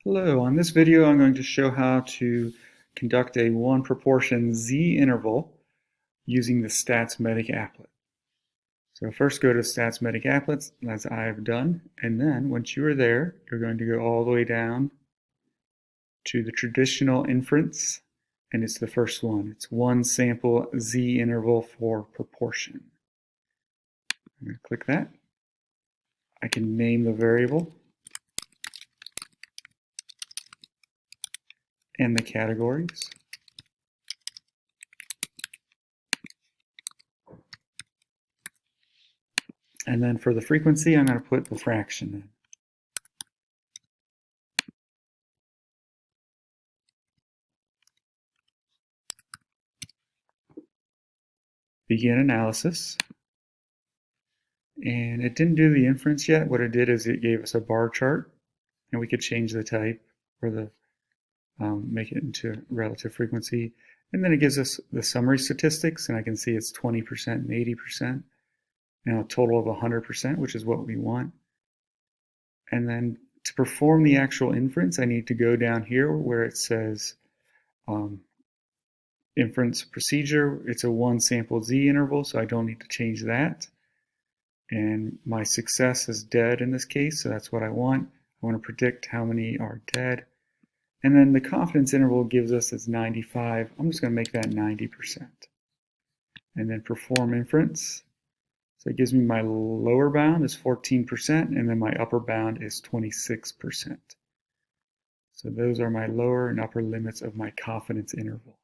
Hello, on this video I'm going to show how to conduct a one proportion Z interval using the StatsMedic applet. So first go to StatsMedic applets, as I've done, and then once you are there, you're going to go all the way down to the traditional inference, and it's the first one. It's one sample Z interval for proportion. I'm going to click that. I can name the variable and the categories. And then for the frequency, I'm going to put the fraction in. Begin analysis. And it didn't do the inference yet. What it did is it gave us a bar chart, and we could change the type or the make it into relative frequency. And then it gives us the summary statistics, and I can see it's 20% and 80%. Now a total of 100%, which is what we want. And then to perform the actual inference, I need to go down here where it says inference procedure. It's a one sample Z interval, so I don't need to change that. And my success is dead in this case, so that's what I want. I want to predict how many are dead. And then the confidence interval gives us is 95. I'm just going to make that 90%. And then perform inference. So it gives me my lower bound is 14%, and then my upper bound is 26%. So those are my lower and upper limits of my confidence interval.